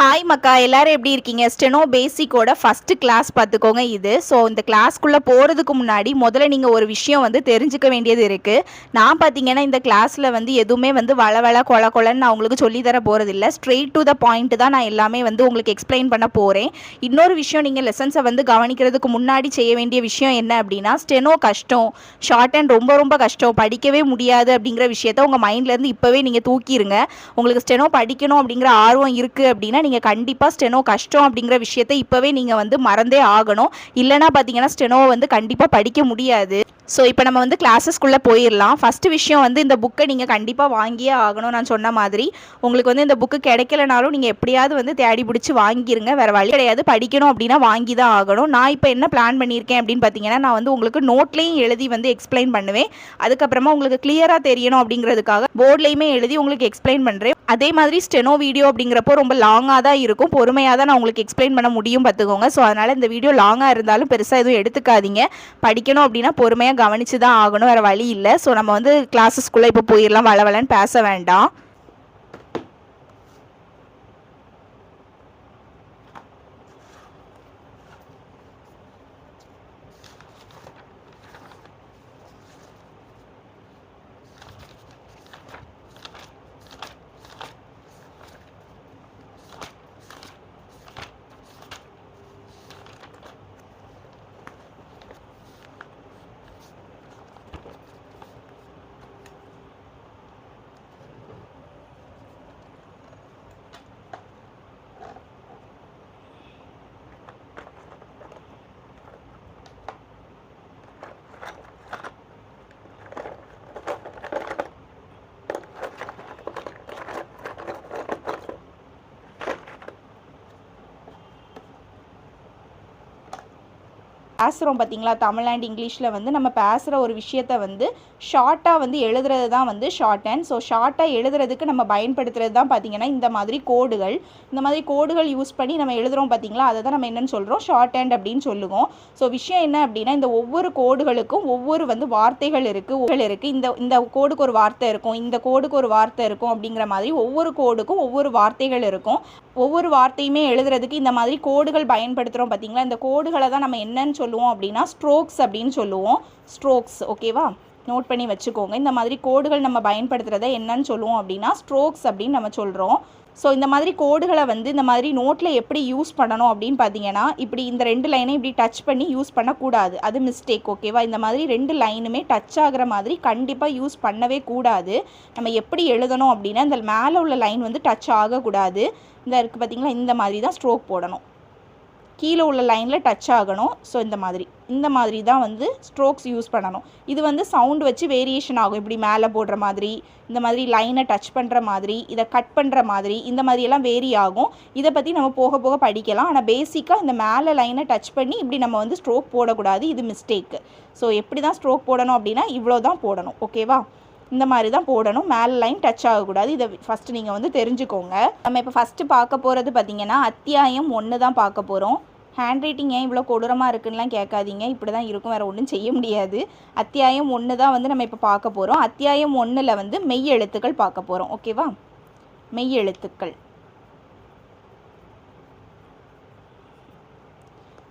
Hi மக்கா, எல்லாரும் எப்படி இருக்கீங்க? ஸ்டெனோ பேசிக்கோட ஃபஸ்ட்டு கிளாஸ் பார்த்துக்கோங்க இது. ஸோ இந்த கிளாஸ்க்குள்ளே போகிறதுக்கு முன்னாடி முதல்ல நீங்கள் ஒரு விஷயம் வந்து தெரிஞ்சுக்க வேண்டியது இருக்குது. நான் பார்த்தீங்கன்னா இந்த கிளாஸில் வந்து எதுவுமே வந்து வள கொலன்னு நான் உங்களுக்கு சொல்லித்தர போகிறதில்ல. ஸ்ட்ரெயிட் டு த பாயிண்ட் தான் நான் எல்லாமே வந்து உங்களுக்கு எக்ஸ்பிளைன் பண்ண போகிறேன். இன்னொரு விஷயம், நீங்கள் லெசன்ஸை வந்து கவனிக்கிறதுக்கு முன்னாடி செய்ய வேண்டிய விஷயம் என்ன அப்படின்னா, ஸ்டெனோ கஷ்டம், ஷார்ட் அண்ட் ரொம்ப கஷ்டம், படிக்கவே முடியாது அப்படிங்கிற விஷயத்த உங்கள் மைண்ட்லேருந்து இப்போவே நீங்கள் தூக்கிடுங்க. உங்களுக்கு ஸ்டெனோ படிக்கணும் அப்படிங்கிற ஆர்வம் இருக்குது அப்படின்னா நீங்கள் கண்டிப்பாக ஸ்டெனோ கஷ்டம் அப்படிங்கிற விஷயத்தை இப்போவே நீங்கள் வந்து மறந்தே ஆகணும். இல்லைனா பார்த்தீங்கன்னா ஸ்டெனோவை வந்து கண்டிப்பாக படிக்க முடியாது. ஸோ இப்போ நம்ம வந்து கிளாஸஸ்க்குள்ளே போயிடலாம். ஃபஸ்ட்டு விஷயம் வந்து இந்த புக்கை நீங்கள் கண்டிப்பாக வாங்கியே ஆகணும். நான் சொன்ன மாதிரி உங்களுக்கு வந்து இந்த புக்கு கிடைக்கலனாலும் நீங்கள் எப்படியாவது வந்து தேடி பிடிச்சி வாங்கிடுங்க. வேறு வழி கிடையாது. படிக்கணும் அப்படின்னா வாங்கி தான் ஆகணும். நான் இப்போ என்ன பிளான் பண்ணியிருக்கேன் அப்படின்னு பார்த்தீங்கன்னா, நான் வந்து உங்களுக்கு நோட்லேயும் எழுதி வந்து எக்ஸ்பிளைன் பண்ணுவேன். அதுக்கப்புறமா உங்களுக்கு கிளியராக தெரியணும் அப்படிங்கிறதுக்காக போர்ட்லேயுமே எழுதி உங்களுக்கு எக்ஸ்பிளைன் பண்ணுறேன். அதே மாதிரி ஸ்டெனோ வீடியோ அப்படிங்கிறப்போ ரொம்ப லாங்காக தான் இருக்கும், பொறுமையாக தான் நான் உங்களுக்கு எக்ஸ்பிளைன் பண்ண முடியும் பார்த்துக்கோங்க. ஸோ அதனால் இந்த வீடியோ லாங்காக இருந்தாலும் பெருசாக எதுவும் எடுத்துக்காதீங்க. படிக்கணும் அப்படின்னா பொறுமையாக கவனித்து தான் ஆகணும், வேறு வழி இல்லை. ஸோ நம்ம வந்து கிளாஸஸ்க்குள்ளே இப்போ போயிடலாம், வளவலன்னு பேச வேண்டாம். பேசுகிறோம் பார்த்தீங்களா, தமிழ் அண்ட் இங்கிலீஷில் வந்து நம்ம பேசுகிற ஒரு விஷயத்தை வந்து ஷார்ட்டாக வந்து எழுதுறது தான் வந்து ஷார்ட் ஹேண்ட். ஸோ ஷார்ட்டாக எழுதுறதுக்கு நம்ம பயன்படுத்துறது தான் பார்த்திங்கன்னா இந்த மாதிரி கோடுகள். இந்த மாதிரி கோடுகள் யூஸ் பண்ணி நம்ம எழுதுகிறோம் பார்த்தீங்களா, அதை தான் நம்ம என்னென்னு சொல்கிறோம், ஷார்ட் ஹேண்ட் அப்படின்னு சொல்லுவோம். ஸோ விஷயம் என்ன அப்படின்னா, இந்த ஒவ்வொரு கோடுகளுக்கும் ஒவ்வொரு வந்து வார்த்தைகள் இருக்குது. இந்த கோடுக்கு ஒரு வார்த்தை இருக்கும், இந்த கோடுக்கு ஒரு வார்த்தை இருக்கும் அப்படிங்கிற மாதிரி ஒவ்வொரு கோடுக்கும் ஒவ்வொரு வார்த்தைகள் இருக்கும். ஒவ்வொரு வார்த்தையுமே எழுதுறதுக்கு இந்த மாதிரி கோடுகள் பயன்படுத்துகிறோம் பார்த்தீங்களா. இந்த கோடுகளை தான் நம்ம என்னன்னு சொல்லுவோம் அப்படின்னா ஸ்ட்ரோக்ஸ் அப்படின்னு சொல்லுவோம். ஸ்ட்ரோக்ஸ், ஓகேவா? நோட் பண்ணி வச்சுக்கோங்க. இந்த மாதிரி கோடுகள் நம்ம பயன்படுத்துகிறத என்னன்னு சொல்லுவோம் அப்படின்னா ஸ்ட்ரோக்ஸ் அப்படின்னு நம்ம சொல்கிறோம். ஸோ இந்த மாதிரி கோடுகளை வந்து இந்த மாதிரி நோட்டில் எப்படி யூஸ் பண்ணணும் அப்படின்னு பார்த்தீங்கன்னா, இப்படி இந்த 2 லைனையும் இப்படி டச் பண்ணி யூஸ் பண்ணக்கூடாது, அது மிஸ்டேக், ஓகேவா? இந்த மாதிரி 2 லைனுமே டச் ஆகிற மாதிரி கண்டிப்பாக யூஸ் பண்ணவே கூடாது. நம்ம எப்படி எழுதணும் அப்படின்னா, இந்த மேலே உள்ள லைன் வந்து டச் ஆகக்கூடாது. இந்த இருக்குது பார்த்தீங்களா, இந்த மாதிரி தான் ஸ்ட்ரோக் போடணும். கீழே உள்ள லைனில் டச் ஆகணும். ஸோ இந்த மாதிரி தான் வந்து ஸ்ட்ரோக்ஸ் யூஸ் பண்ணணும். இது வந்து சவுண்ட் வச்சு வேரியேஷன் ஆகும். இப்படி மேலே போடுற மாதிரி, இந்த மாதிரி லைனை டச் பண்ணுற மாதிரி, இதை கட் பண்ணுற மாதிரி, இந்த மாதிரியெல்லாம் வேரி ஆகும். இதை பற்றி நம்ம போக போக படிக்கலாம். ஆனால் பேசிக்காக இந்த மேலே லைனை டச் பண்ணி இப்படி நம்ம வந்து ஸ்ட்ரோக் போடக்கூடாது, இது மிஸ்டேக்கு. ஸோ எப்படி தான் ஸ்ட்ரோக் போடணும் அப்படின்னா இவ்வளோ தான் போடணும், ஓகேவா? இந்த மாதிரி தான் போடணும், மேலே லைன் டச் ஆகக்கூடாது. இதை ஃபஸ்ட்டு நீங்கள் வந்து தெரிஞ்சுக்கோங்க. நம்ம இப்போ ஃபஸ்ட்டு பார்க்க போகிறது பார்த்திங்கன்னா அத்தியாயம் 1 தான் பார்க்க போகிறோம். ஹேண்ட் ரைட்டிங் ஏன் இவ்வளோ கொடூரமாக இருக்குன்னுலாம் கேட்காதீங்க, இப்படி தான் இருக்கும், வேறு ஒன்றும் செய்ய முடியாது. அத்தியாயம் 1 தான் வந்து நம்ம இப்போ பார்க்க போகிறோம். அத்தியாயம் 1ல் வந்து மெய் எழுத்துக்கள் பார்க்க போகிறோம், ஓகேவா? மெய் எழுத்துக்கள்.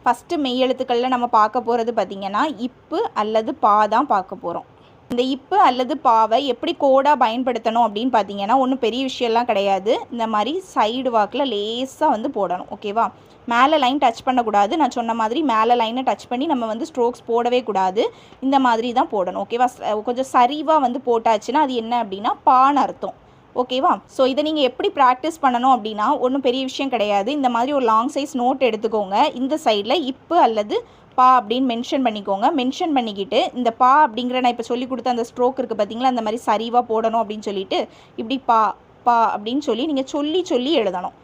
ஃபஸ்ட்டு மெய் எழுத்துக்களில் நம்ம பார்க்க போகிறது பார்த்திங்கன்னா இப்பு அல்லது பா தான் பார்க்க போகிறோம். இந்த இப்பு அல்லது பாவை எப்படி கோடாக பயன்படுத்தணும் அப்படின்னு பார்த்தீங்கன்னா, ஒன்றும் பெரிய விஷயம்லாம் கிடையாது. இந்த மாதிரி சைடு வாக்கில் லேஸாக வந்து போடணும், ஓகேவா? மேலே லைன் டச் பண்ணக்கூடாது. நான் சொன்ன மாதிரி மேலே லைனை டச் பண்ணி நம்ம வந்து ஸ்ட்ரோக்ஸ் போடவே கூடாது. இந்த மாதிரி தான் போடணும், ஓகேவா? கொஞ்சம் சரிவாக வந்து போட்டாச்சுன்னா அது என்ன அப்படின்னா பான்னு அர்த்தம், ஓகேவா? ஸோ இதை நீங்கள் எப்படி ப்ராக்டிஸ் பண்ணணும் அப்படின்னா ஒன்றும் பெரிய விஷயம் கிடையாது. இந்த மாதிரி ஒரு லாங் சைஸ் நோட் எடுத்துக்கோங்க. இந்த சைடில் இப்பு அல்லது பா அப்படின்னு மென்ஷன் பண்ணிக்கோங்க. மென்ஷன் பண்ணிக்கிட்டு இந்த பா அப்படிங்கிற நான் இப்போ சொல்லி கொடுத்த அந்த ஸ்ட்ரோக் இருக்குது பார்த்தீங்களா, அந்த மாதிரி சரிவாக போடணும் அப்படின்னு சொல்லிட்டு இப்படி பா பா அப்படின்னு சொல்லி நீங்கள் சொல்லி எழுதணும்.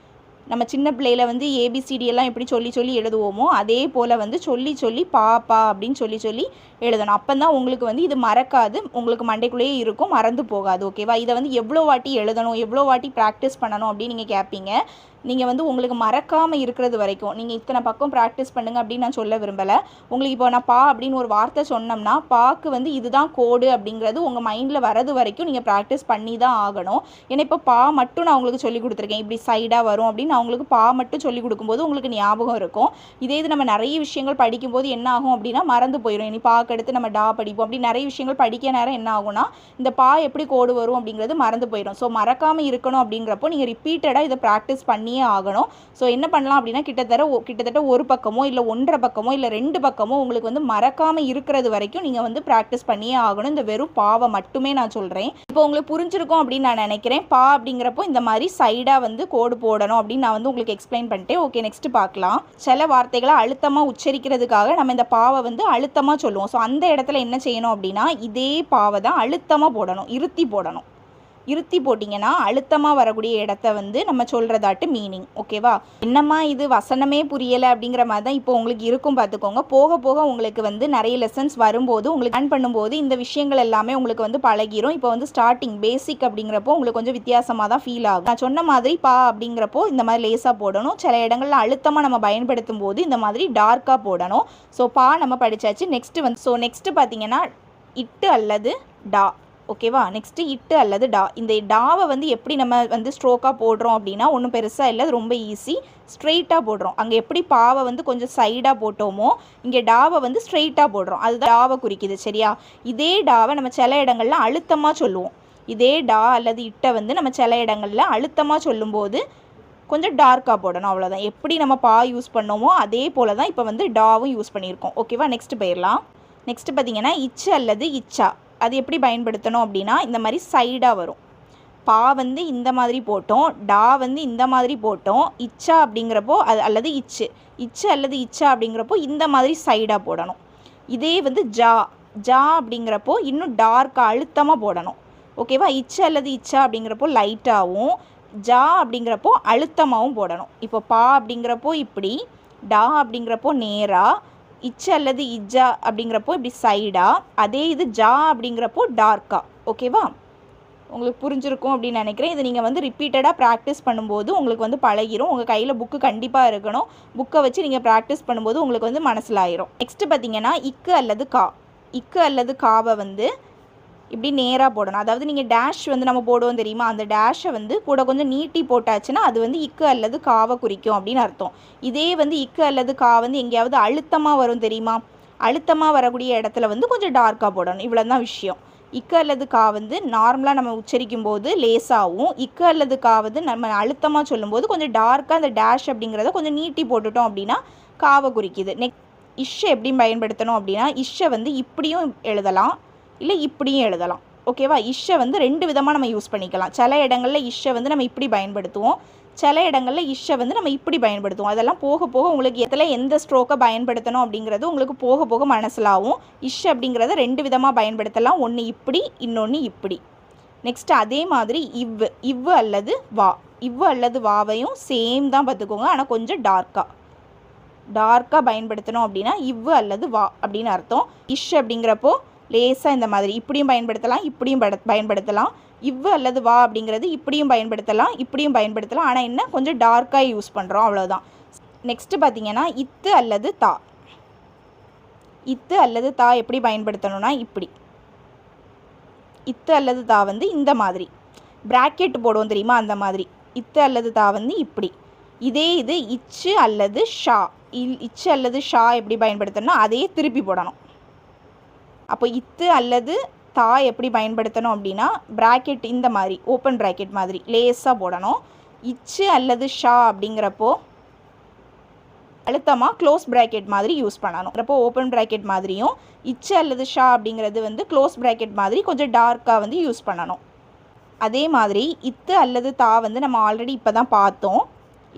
நம்ம சின்ன பிள்ளையில் வந்து ஏபிசிடி எல்லாம் எப்படி சொல்லி எழுதுவோமோ அதே போல் வந்து சொல்லி பா பா அப்படின்னு சொல்லி எழுதணும். அப்போ தான் உங்களுக்கு வந்து இது மறக்காது, உங்களுக்கு மண்டைக்குள்ளேயே இருக்கும், மறந்து போகாது, ஓகேவா? இதை வந்து எவ்வளோ வாட்டி எழுதணும், எவ்வளோ வாட்டி ப்ராக்டிஸ் பண்ணணும் அப்படின்னு நீங்கள் கேட்பீங்க. நீங்கள் வந்து உங்களுக்கு மறக்காமல் இருக்கிறது வரைக்கும் நீங்கள் இத்தனை பக்கம் ப்ராக்டிஸ் பண்ணுங்கள் அப்படின்னு நான் சொல்ல விரும்பலை. உங்களுக்கு இப்போ நான் பா அப்படின்னு ஒரு வார்த்தை சொன்னோம்னா பாக்கு வந்து இதுதான் கோடு அப்படிங்கிறது உங்கள் மைண்டில் வரது வரைக்கும் நீங்கள் ப்ராக்டிஸ் பண்ணி தான் ஆகணும். ஏன்னா இப்போ பா மட்டும் நான் உங்களுக்கு சொல்லி கொடுத்துருக்கேன், இப்படி சைடாக வரும் அப்படின்னு நான் உங்களுக்கு பா மட்டும் சொல்லி கொடுக்கும்போது உங்களுக்கு ஞாபகம் இருக்கும். இதே இது நம்ம நிறைய விஷயங்கள் படிக்கும்போது என்ன ஆகும் அப்படின்னா மறந்து போயிடும். இனி பாக்கு எடுத்து நம்ம டா படிப்போம், அப்படி நிறைய விஷயங்கள் படிக்க நேரம் என்ன ஆகும்னா இந்த பா எப்படி கோடு வரும் அப்படிங்கிறது மறந்து போயிடும். ஸோ மறக்காமல் இருக்கணும் அப்படிங்கிறப்போ நீங்கள் ரிப்பீட்டடாக இதை ப்ராக்டிஸ் பண்ணியே ஆகணும். ஸோ என்ன பண்ணலாம் அப்படின்னா கிட்டத்தட்ட ஒரு பக்கமோ இல்லை 1.5 பக்கமோ இல்லை 2 பக்கமோ உங்களுக்கு வந்து மறக்காமல் இருக்கிறது வரைக்கும் நீங்கள் வந்து ப்ராக்டிஸ் பண்ணியே ஆகணும். இந்த வெறும் பாவை மட்டுமே நான் சொல்கிறேன். இப்போ உங்களுக்கு புரிஞ்சிருக்கும் அப்படின்னு நான் நினைக்கிறேன். பா அப்படிங்கிறப்போ இந்த மாதிரி சைடாக வந்து கோடு போடணும் அப்படின்னு நான் வந்து உங்களுக்கு எக்ஸ்பிளைன் பண்ணிட்டேன். ஓகே, நெக்ஸ்ட் பார்க்கலாம். சில வார்த்தைகளை அழுத்தமாக உச்சரிக்கிறதுக்காக நம்ம இந்த பாவை வந்து அழுத்தமாக சொல்லுவோம். ஸோ அந்த இடத்துல என்ன செய்யணும் அப்படின்னா இதே பாவை தான் அழுத்தமாக போடணும், இருத்தி போடணும். இருத்தி போட்டிங்கன்னா அழுத்தமாக வரக்கூடிய இடத்த வந்து நம்ம சொல்கிறதாட்டு மீனிங். ஓகேவா? என்னம்மா இது வசனமே புரியலை அப்படிங்கிற மாதிரி தான் இப்போ உங்களுக்கு இருக்கும். பார்த்துக்கோங்க, போக போக உங்களுக்கு வந்து நிறைய லெசன்ஸ் வரும்போது உங்களுக்கு லேர்ன் பண்ணும்போது இந்த விஷயங்கள் எல்லாமே உங்களுக்கு வந்து பழகிரும். இப்போ வந்து ஸ்டார்டிங் பேசிக் அப்படிங்கிறப்போ உங்களுக்கு கொஞ்சம் வித்தியாசமாக தான் ஃபீல் ஆகும். நான் சொன்ன மாதிரி பா அப்படிங்கிறப்போ இந்த மாதிரி லேசாக போடணும். சில இடங்களில் அழுத்தமாக நம்ம பயன்படுத்தும் போது இந்த மாதிரி டார்க்காக போடணும். ஸோ பா நம்ம படித்தாச்சு. நெக்ஸ்ட்டு பார்த்தீங்கன்னா இட்டு அல்லது டா. ஓகேவா? நெக்ஸ்ட்டு இட்டு அல்லது டா. இந்த டாவை வந்து எப்படி நம்ம வந்து ஸ்ட்ரோக்காக போடுறோம் அப்படின்னா ஒன்றும் பெருசாக இல்லை, ரொம்ப ஈஸி. ஸ்ட்ரெயிட்டாக போடுறோம். அங்கே எப்படி பாவை வந்து கொஞ்சம் சைடாக போட்டோமோ இங்கே டாவை வந்து ஸ்ட்ரெயிட்டாக போடுறோம். அதுதான் டாவை குறிக்குது. சரியா? இதே டாவை நம்ம சில இடங்களில் அழுத்தமாக சொல்லுவோம். இதே டா அல்லது இட்டை வந்து நம்ம சில இடங்களில் அழுத்தமாக சொல்லும்போது கொஞ்சம் டார்க்காக போடணும். அவ்வளோதான். எப்படி நம்ம பா யூஸ் பண்ணோமோ அதே போல் தான் இப்போ வந்து டாவும் யூஸ் பண்ணியிருக்கோம். ஓகேவா? நெக்ஸ்ட் போயிடலாம். நெக்ஸ்ட்டு பார்த்தீங்கன்னா இச்சு அல்லது இச்சா. அது எப்படி பயன்படுத்தணும் அப்படின்னா இந்த மாதிரி சைடாக வரும். பா வந்து இந்த மாதிரி போட்டோம், டா வந்து இந்த மாதிரி போட்டோம். இச்சா அப்படிங்கிறப்போ அல்லது இச்சு அல்லது இச்சா அப்படிங்கிறப்போ இந்த மாதிரி சைடாக போடணும். இதே வந்து ஜா அப்படிங்கிறப்போ இன்னும் டார்க்காக அழுத்தமாக போடணும். ஓகேவா? இச்சு அல்லது இச்சா அப்படிங்கிறப்போ லைட்டாகவும், ஜா அப்படிங்கிறப்போ அழுத்தமாகவும் போடணும். இப்போ பா அப்படிங்கிறப்போ இப்படி, டா அப்படிங்கிறப்போ நேராக, இச்சு அல்லது இஜ்ஜா அப்படிங்கிறப்போ இப்படி சைடா, அதே இது ஜா அப்படிங்கிறப்போ டார்க்கா. ஓகேவா? உங்களுக்கு புரிஞ்சிருக்கும் அப்படின்னு நினைக்கிறேன். இதை நீங்கள் வந்து ரிப்பீட்டடாக ப்ராக்டிஸ் பண்ணும்போது உங்களுக்கு வந்து பழகிரும். உங்கள் கையில் புக்கு கண்டிப்பாக இருக்கணும். புக்கை வச்சு நீங்கள் ப்ராக்டிஸ் பண்ணும்போது உங்களுக்கு வந்து மனசில் ஆயிரும். நெக்ஸ்ட்டு பார்த்தீங்கன்னா இக்கு அல்லது கா. இக்கு அல்லது காவை வந்து இப்படி நேராக போடணும். அதாவது நீங்கள் டேஷ் வந்து நம்ம போடுவோம் தெரியுமா, அந்த டேஷை வந்து கூட கொஞ்சம் நீட்டி போட்டாச்சுன்னா அது வந்து இக்கு அல்லது காவை குறிக்கும் அப்படின்னு அர்த்தம். இதே வந்து இக்கு அல்லது கா வந்து எங்கேயாவது அழுத்தமாக வரும் தெரியுமா, அழுத்தமாக வரக்கூடிய இடத்துல வந்து கொஞ்சம் டார்க்காக போடணும். இவ்வளோ தான் விஷயம். இக்கு அல்லது கா வந்து நார்மலாக நம்ம உச்சரிக்கும் போது லேசாகவும், இக்கு அல்லது கா வந்து நம்ம அழுத்தமாக சொல்லும்போது கொஞ்சம் டார்க்காக அந்த டேஷ் அப்படிங்கிறத கொஞ்சம் நீட்டி போட்டுட்டோம் அப்படின்னா காவை குறிக்குது. இஷ்ஷை எப்படி பயன்படுத்தணும் அப்படின்னா இஷ்ஷை வந்து இப்படியும் எழுதலாம், இல்லை இப்படியும் எழுதலாம். ஓகேவா? இஷ்ஷை வந்து 2 விதமாக நம்ம யூஸ் பண்ணிக்கலாம். சில இடங்களில் இஷ்ஷை வந்து நம்ம இப்படி பயன்படுத்துவோம், சில இடங்களில் இஷ்ஷை வந்து நம்ம இப்படி பயன்படுத்துவோம். அதெல்லாம் போக போக உங்களுக்கு எந்த ஸ்ட்ரோக்கை பயன்படுத்தணும் அப்படிங்கிறது உங்களுக்கு போக போக மனசிலாகும். இஷ் அப்படிங்கிறத 2 விதமாக பயன்படுத்தலாம். ஒன்று இப்படி, இன்னொன்று இப்படி. நெக்ஸ்ட்டு அதே மாதிரி இவ்வு அல்லது வா. இவ்வு அல்லது வாவையும் சேம் தான் பார்த்துக்கோங்க, ஆனால் கொஞ்சம் டார்க்காக பயன்படுத்தணும் அப்படின்னா இவ்வு அல்லது வா அப்படின்னு அர்த்தம். இஷ் அப்படிங்கிறப்போ லேசாக இந்த மாதிரி இப்படியும் பயன்படுத்தலாம், இப்படியும் பயன்படுத்தலாம். இவ்வு அல்லது வா அப்படிங்கிறது இப்படியும் பயன்படுத்தலாம், ஆனால் என்ன கொஞ்சம் டார்க்காக யூஸ் பண்ணுறோம், அவ்வளோதான். நெக்ஸ்ட்டு பார்த்தீங்கன்னா இத்து அல்லது தா. இத்து அல்லது தா எப்படி பயன்படுத்தணும்னா இப்படி. இத்து அல்லது தா வந்து இந்த மாதிரி பிராக்கெட் போடுவோம் தெரியுமா, அந்த மாதிரி. இத்து அல்லது தா வந்து இப்படி. இதே இது இச்சு அல்லது ஷா. இச்சு அல்லது ஷா எப்படி பயன்படுத்தணும்னா அதையே திருப்பி போடணும். அப்போ இத்து அல்லது தா எப்படி பயன்படுத்தணும் அப்படின்னா பிராக்கெட் இந்த மாதிரி ஓப்பன் பிராக்கெட் மாதிரி லேஸாக போடணும். இச்சு அல்லது ஷா அப்படிங்கிறப்போ அழுத்தமாக க்ளோஸ் பிராக்கெட் மாதிரி யூஸ் பண்ணணும். அப்போ ஓப்பன் பிராக்கெட் மாதிரியும் இச்சு அல்லது ஷா அப்படிங்கிறது வந்து க்ளோஸ் பிராக்கெட் மாதிரி கொஞ்சம் டார்க்காக வந்து யூஸ் பண்ணணும். அதே மாதிரி இத்து அல்லது தா வந்து நம்ம ஆல்ரெடி இப்போ தான் பார்த்தோம்.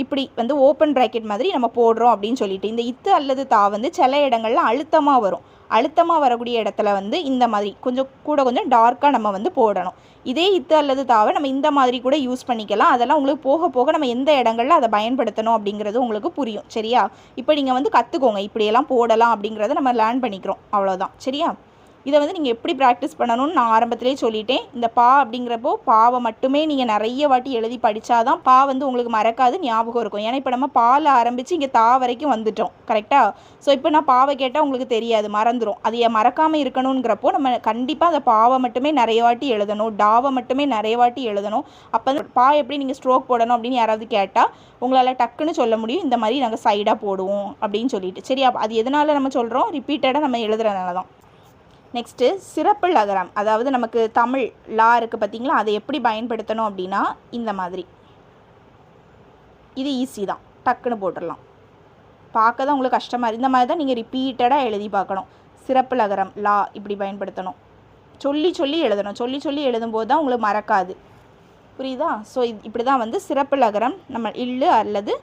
இப்படி வந்து ஓப்பன் பிராக்கெட் மாதிரி நம்ம போடுறோம் அப்படின்னு சொல்லிட்டு, இந்த இத்து அல்லது தா வந்து சில இடங்களில் அழுத்தமாக வரும். அழுத்தமாக வரக்கூடிய இடத்துல வந்து இந்த மாதிரி கொஞ்சம் டார்க்காக நம்ம வந்து போடணும். இதே இத்து அல்லது தாவை நம்ம இந்த மாதிரி கூட யூஸ் பண்ணிக்கலாம். அதெல்லாம் உங்களுக்கு போக போக நம்ம எந்த இடங்களில் அதை பயன்படுத்தணும் அப்படிங்கிறது உங்களுக்கு புரியும். சரியா? இப்போ நீங்கள் வந்து கற்றுக்கோங்க, இப்படியெல்லாம் போடலாம் அப்படிங்கிறத நம்ம லேர்ன் பண்ணிக்கிறோம், அவ்வளோதான். சரியா? இதை வந்து நீங்கள் எப்படி ப்ராக்டிஸ் பண்ணணும்னு நான் ஆரம்பத்திலே சொல்லிட்டேன். இந்த பா அப்படிங்கிறப்போ பாவை மட்டுமே நீங்கள் நிறைய வாட்டி எழுதி படித்தாதான் பா வந்து உங்களுக்கு மறக்காது, ஞாபகம் இருக்கும். ஏன்னா இப்போ நம்ம பால் ஆரம்பித்து இங்கே தா வரைக்கும் வந்துட்டோம், கரெக்டாக? ஸோ இப்போ நான் பாவை கேட்டால் உங்களுக்கு தெரியாது, மறந்துடும். அது மறக்காமல் இருக்கணுங்கிறப்போ நம்ம கண்டிப்பாக அந்த பாவை மட்டுமே நிறைய வாட்டி எழுதணும், டாவை மட்டுமே நிறைய வாட்டி எழுதணும். அப்போ பா எப்படி நீங்கள் ஸ்ட்ரோக் போடணும் அப்படின்னு யாராவது கேட்டால் உங்களால் டக்குன்னு சொல்ல முடியும், இந்த மாதிரி நாங்கள் சைடாக போடுவோம் அப்படின்னு சொல்லிட்டு. சரியா? அது எதனால் நம்ம சொல்கிறோம், ரிப்பீட்டடாக நம்ம எழுதுறதுனால தான். நெக்ஸ்ட்டு சிறப்பு லகரம், அதாவது நமக்கு தமிழ் லா இருக்குது பார்த்தீங்களா, அதை எப்படி பயன்படுத்தணும் அப்படின்னா இந்த மாதிரி. இது ஈஸி தான், டக்குன்னு போட்டுடலாம். பார்க்க தான் உங்களுக்கு கஷ்டமாக இந்த மாதிரி தான் நீங்கள் ரிப்பீட்டடாக எழுதி பார்க்கணும். சிறப்பு லகரம் லா இப்படி பயன்படுத்தணும், சொல்லி சொல்லி எழுதணும். சொல்லி சொல்லி எழுதும்போது தான் உங்களுக்கு மறக்காது, புரியுதா? ஸோ இப்படி தான் வந்து சிறப்பு லகரம் நம்ம இல்லு அல்லது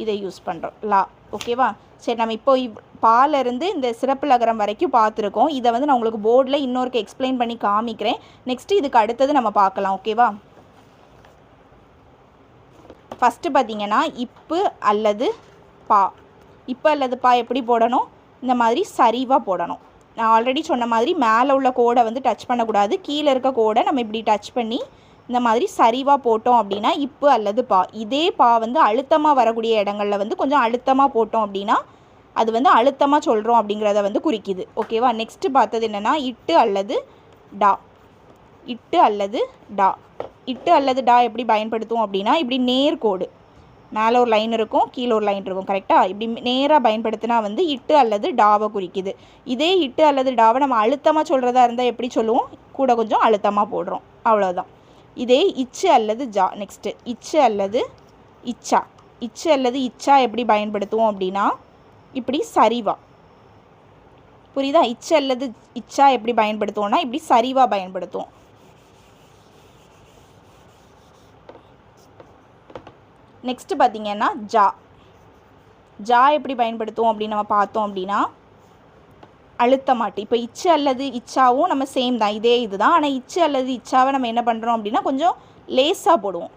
இதை யூஸ் பண்ணுறோம், லா. ஓகேவா? சரி, நம்ம இப்போ பாலிருந்து இந்த சிறப்பு லகரம் வரைக்கும் பார்த்துருக்கோம். இதை வந்து நான் உங்களுக்கு போர்டில் இன்னொருக்கு எக்ஸ்பிளைன் பண்ணி காமிக்கிறேன். நெக்ஸ்ட்டு இதுக்கு அடுத்தது நம்ம பார்க்கலாம். ஓகேவா? ஃபஸ்ட்டு பார்த்தீங்கன்னா இப்பு அல்லது பா. இப்பு அல்லது பா எப்படி போடணும், இந்த மாதிரி சரிவாக போடணும். நான் ஆல்ரெடி சொன்ன மாதிரி மேலே உள்ள கோடை வந்து டச் பண்ணக்கூடாது, கீழே இருக்க கோடை நம்ம இப்படி டச் பண்ணி இந்த மாதிரி சரிவாக போட்டோம் அப்படின்னா இப்பு அல்லது பா. இதே பா வந்து அழுத்தமாக வரக்கூடிய இடங்களில் வந்து கொஞ்சம் அழுத்தமாக போட்டோம் அப்படின்னா அது வந்து அழுத்தமாக சொல்கிறோம் அப்படிங்கிறத வந்து குறிக்குது. ஓகேவா? நெக்ஸ்ட்டு பார்த்தது என்னென்னா இட்டு அல்லது டா. இட்டு அல்லது டா. இட்டு அல்லது டா எப்படி பயன்படுத்துவோம் அப்படின்னா இப்படி நேர்கோடு, மேலே ஒரு லைன் இருக்கும், கீழே ஒரு லைன் இருக்கும், கரெக்டாக? இப்படி நேராக பயன்படுத்தினா வந்து இட்டு அல்லது டாவை குறிக்குது. இதே இட்டு அல்லது டாவை நம்ம அழுத்தமாக சொல்கிறதா இருந்தால் எப்படி சொல்லுவோம், கூட கொஞ்சம் அழுத்தமாக போடுறோம், அவ்வளோதான். இதே இச்சு அல்லது ஜா. நெக்ஸ்ட்டு இச்சு அல்லது இச்சா. இச்சு அல்லது இச்சா எப்படி பயன்படுத்துவோம் அப்படின்னா இப்படி சரிவா, புரியுதா? இச்சு அல்லது இச்சா எப்படி பயன்படுத்துவோம்னா இப்படி சரிவா பயன்படுத்துவோம். நெக்ஸ்ட்டு பார்த்தீங்கன்னா ஜா. ஜா எப்படி பயன்படுத்துவோம் அப்படின்னு நம்ம பார்த்தோம் அப்படின்னா அழுத்தமாட்டு. இப்போ இச்சு அல்லது இச்சாவும் நம்ம சேம் தான், இதே இது தான். ஆனால் இச்சு அல்லது இச்சாவை நம்ம என்ன பண்ணுறோம் அப்படின்னா கொஞ்சம் லேஸாக போடுவோம்.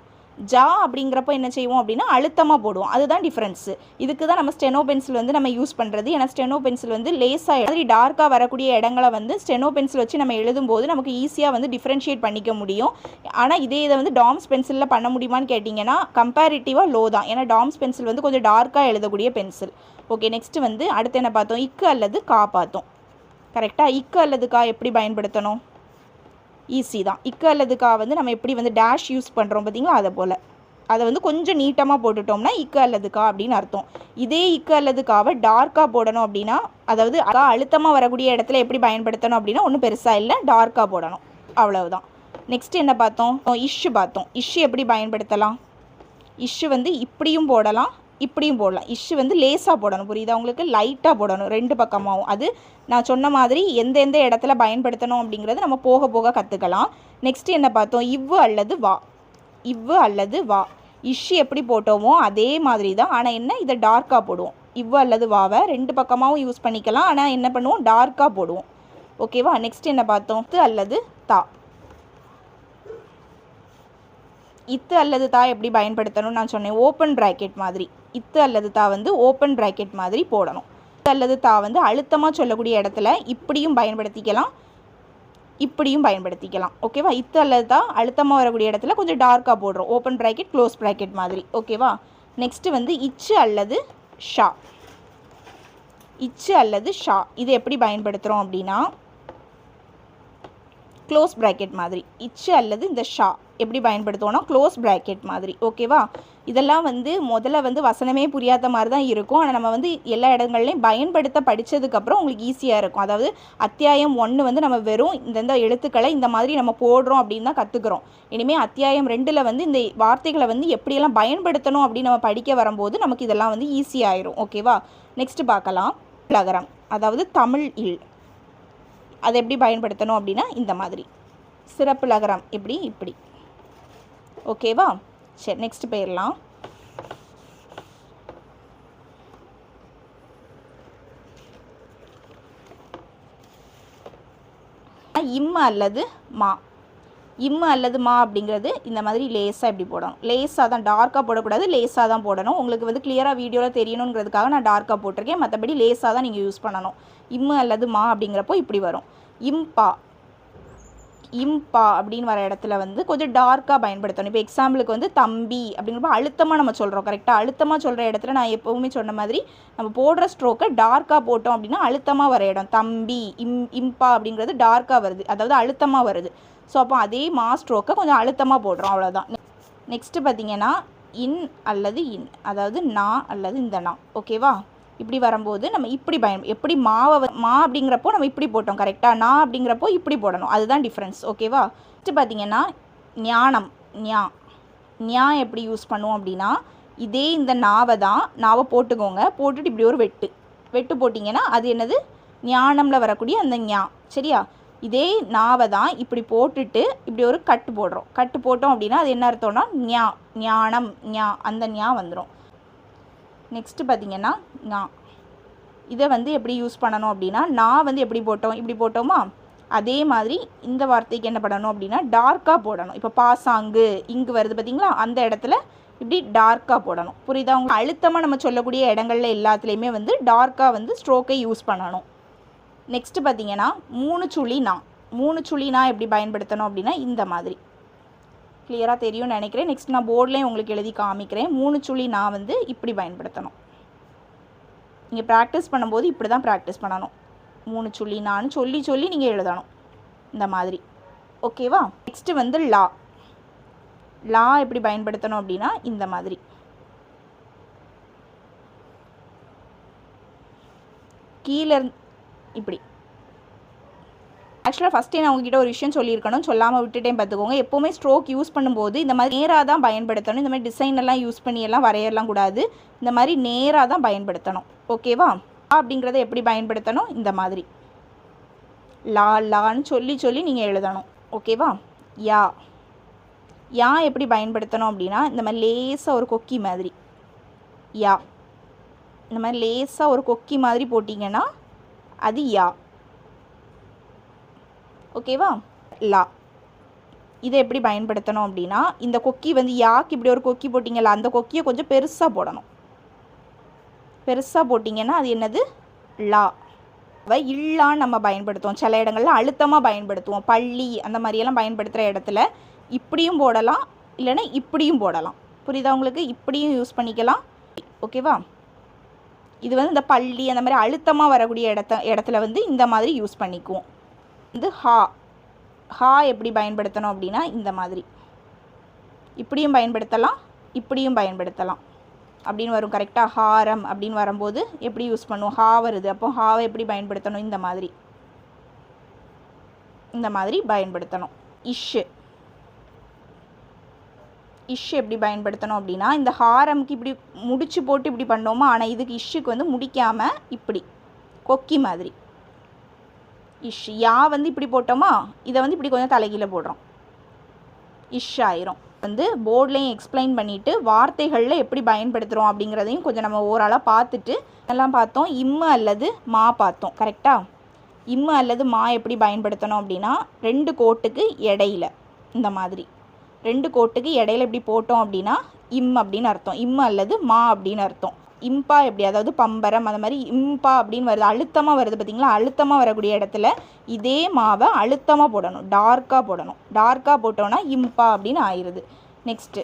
ஜா அப்படிங்கிறப்போ என்ன செய்வோம் அப்படின்னா அழுத்தமாக போடுவோம். அதுதான் டிஃப்ரென்ஸு. இதுக்கு தான் நம்ம ஸ்டெனோ பென்சில் வந்து நம்ம யூஸ் பண்ணுறது. ஏன்னா ஸ்டெனோ பென்சில் வந்து லேஸாக மாதிரி டார்க்காக வரக்கூடிய இடங்களை வந்து ஸ்டெனோ பென்சில் வச்சு நம்ம எழுதும்போது நமக்கு ஈஸியாக வந்து டிஃப்ரென்ஷியேட் பண்ணிக்க முடியும். ஆனால் இதே இதை வந்து டாம்ஸ் பென்சிலில் பண்ண முடியுமான்னு கேட்டிங்கன்னா கம்பேரிட்டிவாக லோ தான். ஏன்னா டாம்ஸ் பென்சில் வந்து கொஞ்சம் டார்க்காக எழுதக்கூடிய பென்சில். ஓகே, நெக்ஸ்ட்டு வந்து அடுத்து என்ன பார்த்தோம், இக்கு அல்லது கா பார்த்தோம், கரெக்டாக? இக்கு அல்லது கா எப்படி பயன்படுத்தணும், ஈஸி தான். இக்கு அல்லது கா வந்து நம்ம எப்படி வந்து டேஷ் யூஸ் பண்ணுறோம் பார்த்தீங்களா, அதை போல் அதை வந்து கொஞ்சம் நீட்டமாக போட்டுட்டோம்னா இக்கு அல்லது கா அப்படின்னு அர்த்தம். இதே இக்கு அல்லது காவை டார்க்காக போடணும் அப்படின்னா, அதாவது அழுத்தமாக வரக்கூடிய இடத்துல எப்படி பயன்படுத்தணும் அப்படின்னா ஒன்றும் பெருசாக இல்லை, டார்க்காக போடணும், அவ்வளவுதான். நெக்ஸ்ட் என்ன பார்த்தோம், இஷ்ஷு பார்த்தோம். இஷ்ஷு எப்படி பயன்படுத்தலாம், இஷ்ஷு வந்து இப்படியும் போடலாம் இப்படியும் போடலாம். இஷ்ஷு வந்து லேஸாக போடணும், புரியுதா உங்களுக்கு? லைட்டாக போடணும் ரெண்டு பக்கமாகவும். அது நான் சொன்ன மாதிரி எந்தெந்த இடத்துல பயன்படுத்தணும் அப்படிங்கிறது நம்ம போக போக கற்றுக்கலாம். நெக்ஸ்ட்டு என்ன பார்த்தோம், இவ்வு அல்லது வா. இவ்வு அல்லது வா. இஷ்ஷு எப்படி போட்டோமோ அதே மாதிரி தான், ஆனால் என்ன, இதை டார்க்காக போடுவோம். இவ்வு அல்லது வாவை ரெண்டு பக்கமாகவும் யூஸ் பண்ணிக்கலாம், ஆனால் என்ன பண்ணுவோம், டார்க்காக போடுவோம். ஓகேவா? நெக்ஸ்ட் என்ன பார்த்தோம், இத்து அல்லது தா. இத்து அல்லது தா எப்படி பயன்படுத்தணும்னு நான் சொன்னேன், ஓப்பன் ப்ராக்கெட் மாதிரி. இத்து அல்லது தா வந்து ஓப்பன் ப்ராக்கெட் மாதிரி போடணும். இத்து அல்லது தா வந்து அழுத்தமாக சொல்லக்கூடிய இடத்துல இப்படியும் பயன்படுத்திக்கலாம், இப்படியும் பயன்படுத்திக்கலாம். ஓகேவா? இத்து அல்லது தா அழுத்தமாக வரக்கூடிய இடத்துல கொஞ்சம் டார்க்காக போடுறோம், ஓப்பன் ப்ராக்கெட் க்ளோஸ் ப்ராக்கெட் மாதிரி. ஓகேவா? நெக்ஸ்ட்டு வந்து இச்சு அல்லது ஷா. இச்சு அல்லது ஷா இது எப்படி பயன்படுத்துகிறோம் அப்படின்னா க்ளோஸ் ப்ராக்கெட் மாதிரி. இச்சு அல்லது இந்த ஷா எப்படி பயன்படுத்துவோம்னா க்ளோஸ் ப்ராக்கெட் மாதிரி. ஓகேவா? இதெல்லாம் வந்து முதல்ல வந்து வசனமே புரியாத மாதிரி தான் இருக்கும், ஆனால் நம்ம வந்து எல்லா இடங்கள்லையும் பயன்படுத்த படித்ததுக்கப்புறம் உங்களுக்கு ஈஸியாக இருக்கும். அதாவது அத்தியாயம் 1 வந்து நம்ம வெறும் இந்தந்த எழுத்துக்களை இந்த மாதிரி நம்ம போடுறோம் அப்படின்னு தான் கற்றுக்குறோம். இனிமேல் அத்தியாயம் 2ல் வந்து இந்த வார்த்தைகளை வந்து எப்படியெல்லாம் பயன்படுத்தணும் அப்படின்னு நம்ம படிக்க வரும்போது நமக்கு இதெல்லாம் வந்து ஈஸியாகிடும். ஓகேவா? நெக்ஸ்ட்டு பார்க்கலாம், லகரம் அதாவது தமிழ் இல். அதை எப்படி பயன்படுத்தணும் அப்படின்னா இந்த மாதிரி சிறப்பு லகரம் எப்படி இப்படி. ஓகேவா? சரி, நெக்ஸ்ட் போயிடலாம். இம்மு அல்லது மா. இம்மு அல்லது மா அப்படிங்கிறது இந்த மாதிரி லேஸாக இப்படி போடணும். லேஸாக தான், டார்க்காக போடக்கூடாது, லேஸாக தான் போடணும். உங்களுக்கு வந்து கிளியராக வீடியோவில் தெரியணுங்கிறதுக்காக நான் டார்க்காக போட்டிருக்கேன், மற்றபடி லேஸாக தான் நீங்கள் யூஸ் பண்ணணும். இம்மு அல்லது மா அப்படிங்கிறப்போ இப்படி வரும். இம்பா இம்பா அப்படின்னு வர இடத்துல வந்து கொஞ்சம் டார்க்காக பயன்படுத்தணும். இப்போ எக்ஸாம்பிளுக்கு வந்து தம்பி அப்படிங்கிறப்ப அழுத்தமாக நம்ம சொல்கிறோம். கரெக்டாக அழுத்தமாக சொல்கிற இடத்துல நான் எப்போவுமே சொன்ன மாதிரி நம்ம போடுற ஸ்ட்ரோக்கை டார்க்காக போட்டோம் அப்படின்னா அழுத்தமாக வர இடம் தம்பி இம்பா அப்படிங்கிறது டார்க்காக வருது, அதாவது அழுத்தமாக வருது. ஸோ அப்போ அதே மா ஸ்ட்ரோக்கை கொஞ்சம் அழுத்தமாக போடுறோம், அவ்வளோதான். நெக்ஸ்ட்டு பார்த்தீங்கன்னா இன் அல்லது இன், அதாவது நா அல்லது இந்த நா. ஓகேவா? இப்படி வரும்போது நம்ம இப்படி எப்படி மா அப்படிங்கிறப்போ நம்ம இப்படி போட்டோம் கரெக்டாக, நா அப்படிங்கிறப்போ இப்படி போடணும், அதுதான் டிஃப்ரென்ஸ். ஓகேவா? நெக்ஸ்ட்டு பார்த்தீங்கன்னா ஞானம் ஞா எப்படி யூஸ் பண்ணுவோம் அப்படின்னா இதே இந்த நாவை போட்டுக்கோங்க, போட்டுட்டு இப்படி ஒரு வெட்டு போட்டிங்கன்னா அது என்னது ஞானம்ல வரக்கூடிய அந்த ஞா. சரியா? இதே நாவை தான் இப்படி போட்டுட்டு இப்படி ஒரு கட்டு போட்டோம் அப்படின்னா அது என்ன அர்த்தம்னா ஞானம் அந்த ஞா வந்துடும். நெக்ஸ்ட்டு பார்த்தீங்கன்னா இதை வந்து எப்படி யூஸ் பண்ணணும் அப்படின்னா நான் வந்து எப்படி போட்டோம், இப்படி போட்டோமா, அதே மாதிரி இந்த வார்த்தைக்கு என்ன பண்ணணும் அப்படின்னா டார்க்காக போடணும். இப்போ பாசாங்கு இங்கு வருது பார்த்தீங்களா, அந்த இடத்துல இப்படி டார்க்காக போடணும். புரியுதா? அவங்க அழுத்தமாக நம்ம சொல்லக்கூடிய இடங்கள்ல எல்லாத்துலேயுமே வந்து டார்க்காக வந்து ஸ்ட்ரோக்கை யூஸ் பண்ணணும். நெக்ஸ்ட்டு பார்த்தீங்கன்னா மூணு சுழி நா எப்படி பயன்படுத்தணும் அப்படின்னா இந்த மாதிரி. கிளியராக தெரியும்னு நினைக்கிறேன். நெக்ஸ்ட் நான் போர்ட்லேயும் உங்களுக்கு எழுதி காமிக்கிறேன். மூணு சுழி நா வந்து இப்படி பயன்படுத்தணும். நீங்கள் ப்ராக்டிஸ் பண்ணும்போது இப்படி தான் ப்ராக்டிஸ் பண்ணணும். மூணு சுழி நான்னு சொல்லி நீங்கள் எழுதணும் இந்த மாதிரி. ஓகேவா? நெக்ஸ்ட்டு வந்து லா எப்படி பயன்படுத்தணும் அப்படின்னா இந்த மாதிரி. கீழே இப்படி. ஆக்சுவலாக ஃபஸ்ட்டே நான் உங்ககிட்ட ஒரு விஷயம் சொல்லியிருக்கணும், சொல்லாமல் விட்டுட்டேன் பார்த்துக்கோங்க. எப்போவுமே ஸ்ட்ரோக் யூஸ் பண்ணும்போது இந்த மாதிரி நேராக தான் பயன்படுத்தணும். இந்த மாதிரி டிசைனெல்லாம் யூஸ் பண்ணியெல்லாம் வரையலாம் கூடாது. இந்த மாதிரி நேராக தான் பயன்படுத்தணும். ஓகேவா? அப்படிங்கிறத எப்படி பயன்படுத்தணும், இந்த மாதிரி லான்னு சொல்லி நீங்கள் எழுதணும். ஓகேவா? யா எப்படி பயன்படுத்தணும் அப்படின்னா இந்த மாதிரி லேசாக ஒரு கொக்கி மாதிரி இந்த மாதிரி லேசாக ஒரு கொக்கி மாதிரி போட்டிங்கன்னா அது யா. ஓகேவா? லா இதை எப்படி பயன்படுத்தணும் அப்படின்னா இந்த கொக்கி வந்து யாக்கு இப்படி ஒரு கொக்கி போட்டிங்கல்ல, அந்த கொக்கியை கொஞ்சம் பெருசாக போடணும். பெருசாக போட்டிங்கன்னா அது என்னது லா. இல்லான்னு நம்ம பயன்படுத்துவோம், சில இடங்களில் அழுத்தமாக பயன்படுத்துவோம். பள்ளி அந்த மாதிரியெல்லாம் பயன்படுத்துகிற இடத்துல இப்படியும் போடலாம், இல்லைன்னா இப்படியும் போடலாம். புரியுதா உங்களுக்கு? இப்படியும் யூஸ் பண்ணிக்கலாம். ஓகேவா? இது வந்து இந்த பள்ளி அந்த மாதிரி அழுத்தமாக வரக்கூடிய இடத்துல வந்து இந்த மாதிரி யூஸ் பண்ணிக்குவோம். வந்து ஹா எப்படி பயன்படுத்தணும் அப்படின்னா இந்த மாதிரி இப்படியும் பயன்படுத்தலாம், இப்படியும் பயன்படுத்தலாம் அப்படின்னு வரும். கரெக்டாக? ஹாரம் அப்படின்னு வரும்போது எப்படி யூஸ் பண்ணுவோம், ஹா வருது. அப்போ ஹாவை எப்படி பயன்படுத்தணும், இந்த மாதிரி பயன்படுத்தணும். இஷ் எப்படி பயன்படுத்தணும் அப்படின்னா இந்த ஹாரம்க்கு இப்படி முடிச்சு போட்டு இப்படி பண்ணோமா, ஆனால் இதுக்கு இஷ்ஷுக்கு வந்து முடிக்காமல் இப்படி கொக்கி மாதிரி யா வந்து இப்படி போட்டோமா, இதை வந்து இப்படி கொஞ்சம் தலைகீழ போடுறோம், ஆயிரும். வந்து போர்ட்லேயும் எக்ஸ்பிளைன் பண்ணிவிட்டு வார்த்தைகளில் எப்படி பயன்படுத்துகிறோம் அப்படிங்கிறதையும் கொஞ்சம் நம்ம ஓரளவு பார்த்துட்டு எல்லாம் பார்த்தோம். இம்மு அல்லது மா பார்த்தோம். கரெக்டாக? இம்மு அல்லது மா எப்படி பயன்படுத்தணும் அப்படின்னா ரெண்டு கோட்டுக்கு இடையில இந்த மாதிரி ரெண்டு கோட்டுக்கு இடையில இப்படி போட்டோம் அப்படின்னா இம் அப்படின்னு அர்த்தம். இம்மு அல்லது மா அப்படின்னு அர்த்தம். இம்பா எப்படி, அதாவது பம்பரம் அந்த மாதிரி இம்பா அப்படின்னு வருது, அழுத்தமாக வருது பார்த்தீங்களா, அழுத்தமாக வரக்கூடிய இடத்துல இதே மாவை அழுத்தமாக போடணும், டார்க்காக போடணும். டார்க்காக போட்டோன்னா இம்பா அப்படின்னு ஆயிடுது. நெக்ஸ்ட்டு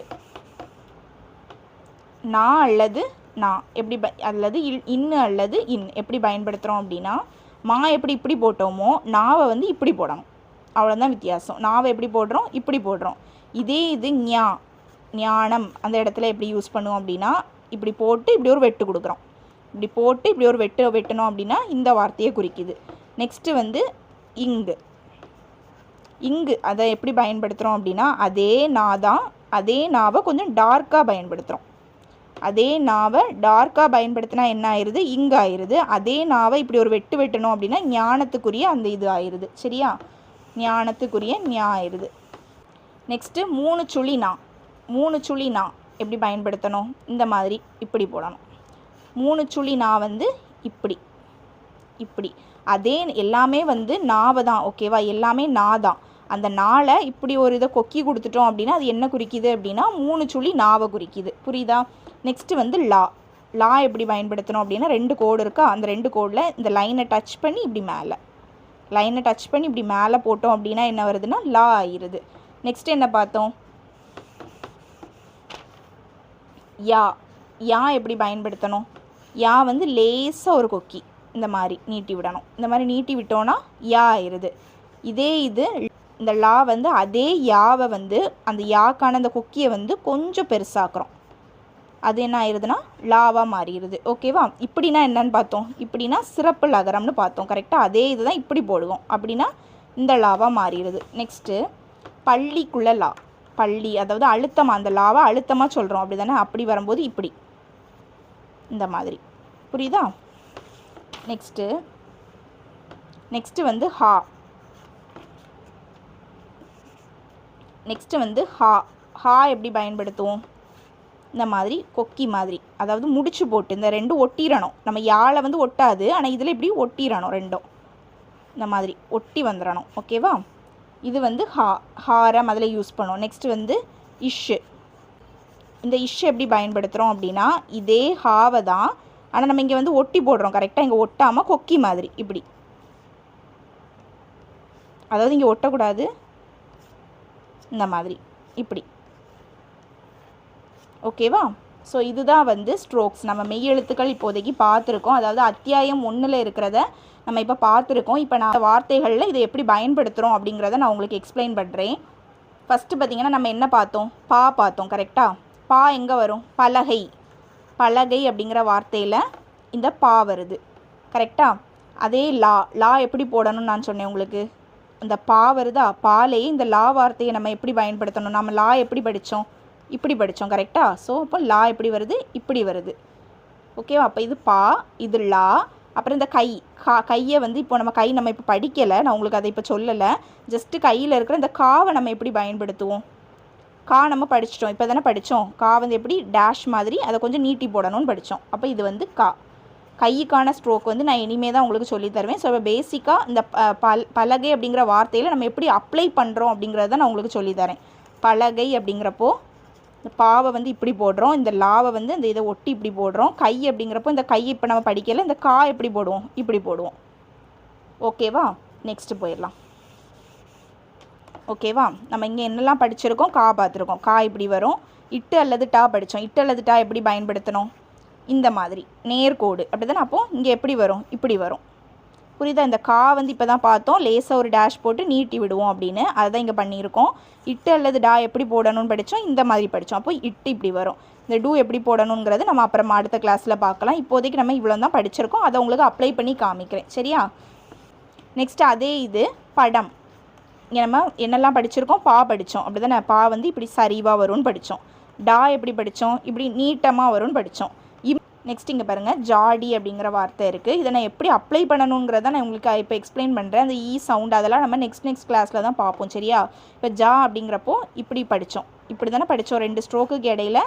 நான் அல்லது நான் எப்படி அல்லது இன்னு அல்லது இன் எப்படி பயன்படுத்துகிறோம் அப்படின்னா மா எப்படி இப்படி போட்டோமோ நாவை வந்து இப்படி போடணும், அவ்வளோதான் வித்தியாசம். நாவை எப்படி போடுறோம், இப்படி போடுறோம். இதே இது ஞானம் அந்த இடத்துல எப்படி யூஸ் பண்ணுவோம் அப்படின்னா இப்படி போட்டு இப்படி ஒரு வெட்டு கொடுக்குறோம், இப்படி போட்டு இப்படி ஒரு வெட்டணும் அப்படின்னா இந்த வார்த்தையை குறிக்குது. நெக்ஸ்ட்டு வந்து இங்கு அதை எப்படி பயன்படுத்துகிறோம் அப்படின்னா அதே நாவை கொஞ்சம் டார்க்காக பயன்படுத்துகிறோம். அதே நாவை டார்க்காக பயன்படுத்தினா என்ன ஆயிடுது, இங்கு ஆயிடுது. அதே நாவை இப்படி ஒரு வெட்டணும் அப்படின்னா ஞானத்துக்குரிய அந்த இது ஆயிடுது. சரியா? ஞானத்துக்குரிய ஞா ஆயிடுது. நெக்ஸ்ட்டு மூணு சுழி நா எப்படி பயன்படுத்தணும், இந்த மாதிரி இப்படி போடணும். மூணு சுழி நா வந்து இப்படி அதே எல்லாமே வந்து நாவை தான். ஓகேவா? எல்லாமே நா தான். அந்த நாளை இப்படி ஒரு இதை கொக்கி கொடுத்துட்டோம் அப்படின்னா அது என்ன குறிக்குது அப்படின்னா மூணு சுழி நாவை குறிக்குது. புரியுதா? நெக்ஸ்ட்டு வந்து லா எப்படி பயன்படுத்தணும் அப்படின்னா ரெண்டு கோடு இருக்கா, அந்த ரெண்டு கோடில் இந்த லைனை டச் பண்ணி இப்படி மேலே லைனை டச் பண்ணி இப்படி மேலே போட்டோம் அப்படின்னா என்ன வருதுன்னா லா ஆயிடுது. நெக்ஸ்ட் என்ன பார்த்தோம்? யா. யா எப்படி பயன்படுத்தணும்? யா வந்து லேசாக ஒரு கொக்கி இந்த மாதிரி நீட்டி விடணும். இந்த மாதிரி நீட்டி விட்டோன்னா யா ஆயிடுது. இதே இது இந்த லா வந்து அதே யாவை வந்து அந்த யாக்கான அந்த கொக்கியை வந்து கொஞ்சம் பெருசாக்குறோம். அது என்ன ஆயிடுதுன்னா லாவாக மாறிடுது. ஓகேவா? இப்படின்னா என்னன்னு பார்த்தோம்? இப்படின்னா சிறப்பு லகரம்னு பார்த்தோம். கரெக்டாக அதே இது தான் இப்படி போடுவோம். அப்படின்னா இந்த லாவாக மாறிடுது. நெக்ஸ்ட்டு பள்ளிக்குள்ளே லா. பள்ளி அதாவது அழுத்தமாக, அந்த லாவை அழுத்தமாக சொல்கிறோம் அப்படி தானே? அப்படி வரும்போது இப்படி இந்த மாதிரி. புரியுதா? நெக்ஸ்ட்டு வந்து ஹா. நெக்ஸ்ட்டு வந்து ஹா. ஹா எப்படி பயன்படுத்துவோம்? இந்த மாதிரி கொக்கி மாதிரி, அதாவது முடிச்சு போட்டு இந்த ரெண்டும் ஒட்டிடணும். நம்ம யாழை வந்து ஒட்டாது, ஆனால் இதில் இப்படி ஒட்டிடணும். ரெண்டும் இந்த மாதிரி ஒட்டி வந்துடணும். ஓகேவா? இது வந்து ஹா. ஹாரம் அதில் யூஸ் பண்ணுவோம். நெக்ஸ்ட்டு வந்து இஷ்ஷு. இந்த இஷ்ஷு எப்படி பயன்படுத்துகிறோம் அப்படின்னா இதே ஹாவை தான், ஆனால் நம்ம இங்கே வந்து ஒட்டி போடுறோம். கரெக்டாக இங்கே ஒட்டாமல் கொக்கி மாதிரி இப்படி, அதாவது இங்கே ஒட்டக்கூடாது, இந்த மாதிரி இப்படி. ஓகேவா? ஸோ இதுதான் வந்து ஸ்ட்ரோக்ஸ். நம்ம மெய் எழுத்துக்கள் இப்போதைக்கு பார்த்துருக்கோம். அதாவது அத்தியாயம் 1ல் இருக்கிறத நம்ம இப்போ பார்த்துருக்கோம். இப்போ நான் வார்த்தைகளில் இதை எப்படி பயன்படுத்துகிறோம் அப்படிங்கிறத நான் உங்களுக்கு எக்ஸ்பிளைன் பண்ணுறேன். ஃபஸ்ட்டு பார்த்திங்கன்னா நம்ம என்ன பார்த்தோம்? பா பார்த்தோம். கரெக்டாக? பா எங்கே வரும்? பலகை. பலகை அப்படிங்கிற வார்த்தையில் இந்த பா வருது. கரெக்டாக? அதே லா. லா எப்படி போடணும்னு நான் சொன்னேன் உங்களுக்கு. இந்த பா வருதா? பாலே இந்த லா வார்த்தையை நம்ம எப்படி பயன்படுத்தணும்? நம்ம லா எப்படி படித்தோம்? இப்படி படித்தோம். கரெக்டாக? ஸோ இப்போ லா எப்படி வருது? இப்படி வருது. ஓகேவா? அப்போ இது பா, இது லா. அப்புறம் இந்த கை. கையை வந்து இப்போ நம்ம இப்போ படிக்கலை, நான் உங்களுக்கு அதை இப்போ சொல்லலை. ஜஸ்ட்டு கையில் இருக்கிற இந்த காவை நம்ம எப்படி பயன்படுத்துவோம்? கா நம்ம படிச்சிட்டோம், இப்போ தானே படித்தோம். கா வந்து எப்படி டேஷ் மாதிரி அதை கொஞ்சம் நீட்டி போடணும்னு படித்தோம். அப்போ இது வந்து கா. கைக்கான ஸ்ட்ரோக் வந்து நான் இனிமேல் தான் உங்களுக்கு சொல்லி தருவேன். ஸோ இப்போ பேசிக்காக இந்த பலகை அப்படிங்கிற வார்த்தையில் நம்ம எப்படி அப்ளை பண்ணுறோம் அப்படிங்கிறத நான் உங்களுக்கு சொல்லித்தரேன். பலகை அப்படிங்கிறப்போ இந்த பாவை வந்து இப்படி போடுறோம், இந்த லாவை வந்து இந்த இதை ஒட்டி இப்படி போடுறோம். கை அப்படிங்கிறப்போ இந்த கை இப்போ நம்ம படிக்கலை, இந்த கா எப்படி போடுவோம்? இப்படி போடுவோம். ஓகேவா? நெக்ஸ்ட்டு போயிடலாம். ஓகேவா? நம்ம இங்கே என்னெல்லாம் படிச்சிருக்கோம்? கா பார்த்துருக்கோம். கா இப்படி வரும். இட்டு அல்லது டா படித்தோம். இட்டு அல்லது டா எப்படி பயன்படுத்தணும்? இந்த மாதிரி நேர்கோடு அப்படி தானே? அப்போது இங்கே எப்படி வரும்? இப்படி வரும். புரியுதா? இந்த கா வந்து இப்போ தான் பார்த்தோம், லேசாக ஒரு டேஷ் போட்டு நீட்டி விடுவோம் அப்படின்னு. அதை தான் இங்கே பண்ணியிருக்கோம். இட்டு அல்லது டா எப்படி போடணும்னு படித்தோம், இந்த மாதிரி படித்தோம். அப்போ இட்டு இப்படி வரும். இந்த டூ எப்படி போடணுங்கிறது நம்ம அப்புறமா அடுத்த கிளாஸில் பார்க்கலாம். இப்போதைக்கு நம்ம இவ்வளோ தான் படிச்சிருக்கோம், அதை உங்களுக்கு அப்ளை பண்ணி காமிக்கிறேன். சரியா? நெக்ஸ்ட்டு அதே இது படம். இங்கே நம்ம என்னெல்லாம் படிச்சிருக்கோம்? பா படித்தோம் அப்படி தானே? பா வந்து இப்படி சரிவாக வரும்னு படித்தோம். டா எப்படி படித்தோம்? இப்படி நீட்டமாக வரும்னு படித்தோம். நெக்ஸ்ட் இங்கே பாருங்கள், ஜாடி அப்படிங்கிற வார்த்தை இருக்குது. இதை நான் எப்படி அப்ளை பண்ணணுங்கிறத நான் உங்களுக்கு இப்போ எக்ஸ்பிளைன் பண்ணுறேன். அந்த ஈ சவுண்ட் அதெல்லாம் நம்ம நெக்ஸ்ட் கிளாஸில் தான் பார்ப்போம். சரியா? இப்போ ஜா அப்படிங்கிறப்போ இப்படி படித்தோம். இப்படி தானே படித்தோம். 2 ஸ்ட்ரோக்குக்கு இடையில,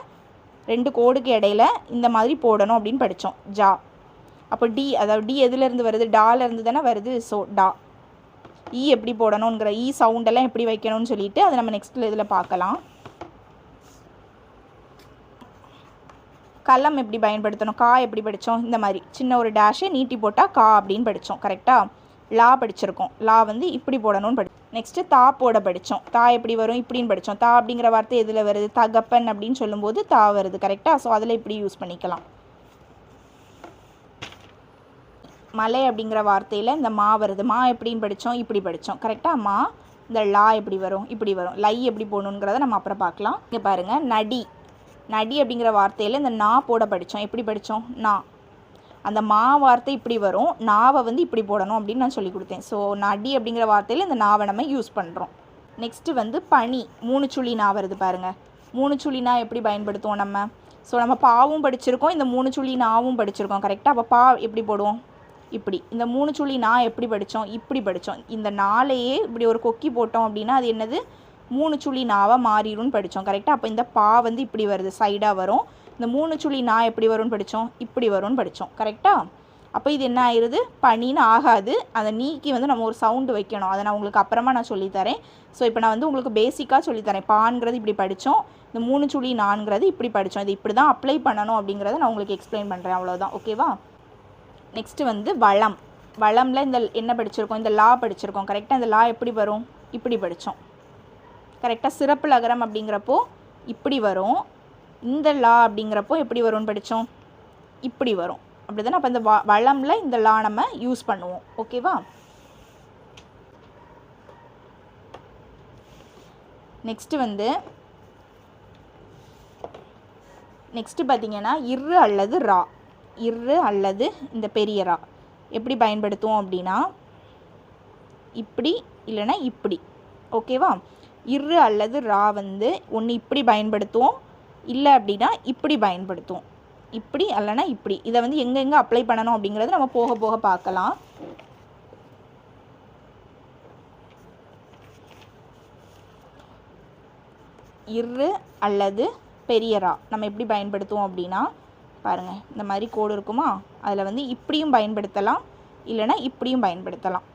2 கோடுக்கு இடையில இந்த மாதிரி போடணும் அப்படின்னு படித்தோம். ஜா. அப்போ டி, அதாவது டி எதுலேருந்து வருது? டாலேருந்து தானே வருது. ஸோ டா. ஈ எப்படி போடணுங்கிற ஈ சவுண்டெல்லாம் எப்படி வைக்கணும்னு சொல்லிட்டு அதை நம்ம நெக்ஸ்ட்டில் இதில் பார்க்கலாம். களம் எப்படி பயன்படுத்தணும்? கா எப்படி படித்தோம்? இந்த மாதிரி சின்ன ஒரு டேஷை நீட்டி போட்டால் கா அப்படின்னு படித்தோம். கரெக்டாக? லா படிச்சிருக்கோம். லா வந்து இப்படி போடணும்னு நெக்ஸ்ட்டு தா போட படித்தோம். தா எப்படி வரும்? இப்படின்னு படித்தோம். தா அப்படிங்கிற வார்த்தை எதில் வருது? தகப்பன் அப்படின்னு சொல்லும்போது தா வருது. கரெக்டாக? ஸோ அதில் இப்படி யூஸ் பண்ணிக்கலாம். மலை அப்படிங்கிற வார்த்தையில் இந்த மா வருது. மா எப்படின்னு படித்தோம்? இப்படி படித்தோம். கரெக்டாக? மா. இந்த லா எப்படி வரும்? இப்படி வரும். லை எப்படி போடணுங்கிறத நம்ம அப்புறம் பார்க்கலாம். இங்கே பாருங்கள், நடி. நடி அப்படிங்கிற வார்த்தையில் இந்த நா போட படித்தோம். எப்படி படித்தோம்? நா. அந்த மா வார்த்தை இப்படி வரும், நாவை வந்து இப்படி போடணும் அப்படின்னு நான் சொல்லி கொடுத்தேன். ஸோ நடி அப்படிங்கிற வார்த்தையில் இந்த நாவை நம்ம யூஸ் பண்ணுறோம். நெக்ஸ்ட்டு வந்து பனி. 3 சுழி நா வருது பாருங்கள். 3 சுழி நா எப்படி பயன்படுத்துவோம் நம்ம? ஸோ நம்ம பாவும் படிச்சிருக்கோம், இந்த 3 சுழி நாவும் படிச்சிருக்கோம். கரெக்டாக? அப்போ பா எப்படி போடுவோம்? இப்படி. இந்த 3 சுழி நா எப்படி படித்தோம்? இப்படி படித்தோம். இந்த நாளையே இப்படி ஒரு கொக்கி போட்டோம் அப்படின்னா அது என்னது? 3 சுழி நாவாக மாறிடும்னு படித்தோம். கரெக்டாக? அப்போ இந்த பா வந்து இப்படி வருது, சைடாக வரும். இந்த 3 சுழி நா எப்படி வரும்னு படித்தோம்? இப்படி வரும்னு படித்தோம். கரெக்டாக? அப்போ இது என்ன ஆயிடுது? பனின்னு ஆகாது. அதை நீக்கி வந்து நம்ம ஒரு சவுண்டு வைக்கணும். அதை நான் உங்களுக்கு அப்புறமா நான் சொல்லித்தரேன். ஸோ இப்போ நான் வந்து உங்களுக்கு பேசிக்காக சொல்லித்தரேன். பான்கிறது இப்படி படித்தோம், இந்த 3 சுழி நான்கிறது இப்படி படித்தோம். இது இப்படி தான் அப்ளை பண்ணணும் அப்படிங்கிறத நான் உங்களுக்கு எக்ஸ்பிளைன் பண்ணுறேன். அவ்வளோதான். ஓகேவா? நெக்ஸ்ட்டு வந்து வளம். வளம்ல இந்த என்ன படிச்சிருக்கோம், இந்த லா படிச்சிருக்கோம் கரெக்டாக. இந்த லா எப்படி வரும், இப்படி படித்தோம் கரெக்டாக. சிறப்பு லகரம் அப்படிங்கிறப்போ இப்படி வரும், இந்த லா அப்படிங்கிறப்போ எப்படி வரும்னு படித்தோம், இப்படி வரும். அப்படி தானே. அப்போ இந்த வளம்ல இந்த லா நம்ம யூஸ் பண்ணுவோம். ஓகேவா. நெக்ஸ்ட்டு வந்து பார்த்திங்கன்னா இரு அல்லது ரா. இரு அல்லது இந்த பெரிய ரா எப்படி பயன்படுத்துவோம் அப்படின்னா இப்படி இல்லைன்னா இப்படி. ஓகேவா. இரு அல்லது ரா வந்து ஒன்று இப்படி பயன்படுத்துவோம், இல்லை அப்படின்னா இப்படி பயன்படுத்துவோம். இப்படி அல்லனா இப்படி. இதை வந்து எங்கெங்கே அப்ளை பண்ணணும் அப்படிங்கிறது நம்ம போக போக பார்க்கலாம். இரு அல்லது பெரிய ரா நம்ம எப்படி பயன்படுத்துவோம் அப்படின்னா பாருங்கள், இந்த மாதிரி கோடு இருக்குமா, அதில் வந்து இப்படியும் பயன்படுத்தலாம், இல்லைனா இப்படியும் பயன்படுத்தலாம்.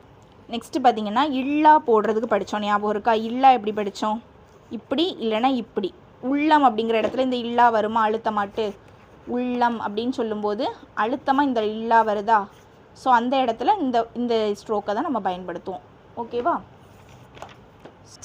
நெக்ஸ்ட்டு பார்த்திங்கன்னா இல்லா போடுறதுக்கு படித்தோம், ஞாபகம் இருக்கா. இல்லா எப்படி படித்தோம், இப்படி இல்லைனா இப்படி. உள்ளம் அப்படிங்கிற இடத்துல இந்த இல்லா வருமா, அழுத்தமாட்டு உள்ளம் அப்படின்னு சொல்லும்போது அழுத்தமாக இந்த இல்லா வருதா. ஸோ அந்த இடத்துல இந்த ஸ்ட்ரோக்கை தான் நம்ம பயன்படுத்துவோம். ஓகேவா.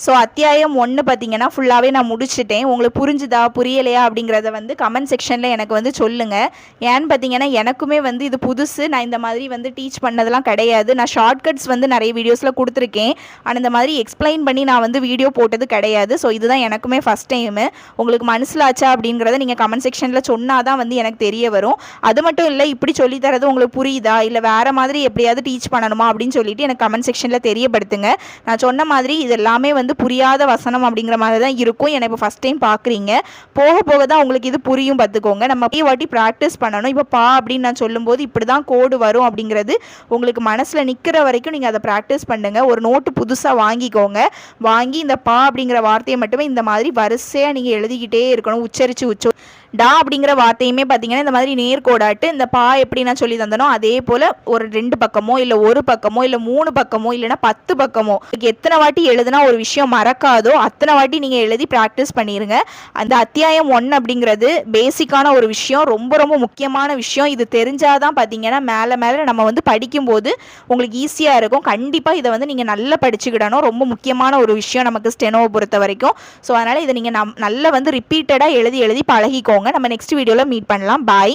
ஸோ அத்தியாயம் 1 பார்த்திங்கன்னா ஃபுல்லாகவே நான் முடிச்சுட்டேன். உங்களுக்கு புரிஞ்சுதா புரியலையா அப்படிங்கிறத வந்து கமெண்ட் செக்ஷனில் எனக்கு வந்து சொல்லுங்கள். ஏன்னு பார்த்தீங்கன்னா எனக்குமே வந்து இது புதுசு. நான் இந்த மாதிரி வந்து டீச் பண்ணதெல்லாம் கிடையாது. நான் ஷார்ட்கட்ஸ் வந்து நிறைய வீடியோஸில் கொடுத்துருக்கேன், ஆனால் இந்த மாதிரி எக்ஸ்பிளைன் பண்ணி நான் வந்து வீடியோ போட்டது கிடையாது. ஸோ இதுதான் எனக்குமே ஃபஸ்ட் டைமு. உங்களுக்கு மனசிலாச்சா அப்படிங்கிறத நீங்கள் கமெண்ட் செக்ஷனில் சொன்னால் தான் வந்து எனக்கு தெரிய வரும். அது மட்டும் இல்லை, இப்படி சொல்லித்தரது உங்களுக்கு புரியுதா இல்லை வேறு மாதிரி எப்படியாவது டீச் பண்ணணுமா அப்படின்னு சொல்லிட்டு எனக்கு கமெண்ட் செக்ஷனில் தெரியப்படுத்துங்க. நான் சொன்ன மாதிரி இது எல்லாமே வந்து புரியாத வசனம் அப்படிங்கிற மாதிரி தான் இருக்கும். எனக்கு இப்போ ஃபஸ்ட் டைம் பார்க்குறீங்க, போக போக தான் உங்களுக்கு இது புரியும். பார்த்துக்கோங்க. நம்ம வாட்டி ப்ராக்டிஸ் பண்ணணும். இப்போ பா அப்படின்னு நான் சொல்லும்போது இப்படி தான் கோடு வரும் அப்படிங்கிறது உங்களுக்கு மனசில் நிற்கிற வரைக்கும் நீங்கள் அதை ப்ராக்டிஸ் பண்ணுங்கள். ஒரு நோட்டு புதுசாக வாங்கிக்கோங்க. வாங்கி இந்த பா அப்படிங்கிற வார்த்தையை மட்டுமே இந்த மாதிரி வரிசையாக நீங்கள் எழுதிக்கிட்டே இருக்கணும், உச்சரித்து டா அப்படிங்கிற வார்த்தையுமே பார்த்தீங்கன்னா இந்த மாதிரி நேர்கோடாட்டு இந்த பா எப்படி நான் சொல்லி தந்தனோ அதே போல் ஒரு 2 பக்கமோ இல்லை 1 பக்கமோ இல்லை 3 பக்கமோ இல்லைனா 10 பக்கமோ எத்தனை வாட்டி எழுதுனா ஒரு விஷயம் மறக்காதோ அத்தனை வாட்டி நீங்கள் எழுதி ப்ராக்டிஸ் பண்ணிடுங்க. அந்த அத்தியாயம் 1 அப்படிங்கிறது பேசிக்கான ஒரு விஷயம், ரொம்ப ரொம்ப முக்கியமான விஷயம். இது தெரிஞ்சாதான் பார்த்தீங்கன்னா மேலே மேலே நம்ம வந்து படிக்கும்போது உங்களுக்கு ஈஸியாக இருக்கும். கண்டிப்பாக இதை வந்து நீங்கள் நல்லா படிச்சுக்கிடணும். ரொம்ப முக்கியமான ஒரு விஷயம் நமக்கு ஸ்டெனோவை பொறுத்த வரைக்கும். ஸோ அதனால் இதை நீங்கள் நல்லா வந்து ரிப்பீட்டடாக எழுதி பழகிக்கோங்க. நம்ம நெக்ஸ்ட் வீடியோவில் மீட் பண்ணலாம். பாய்.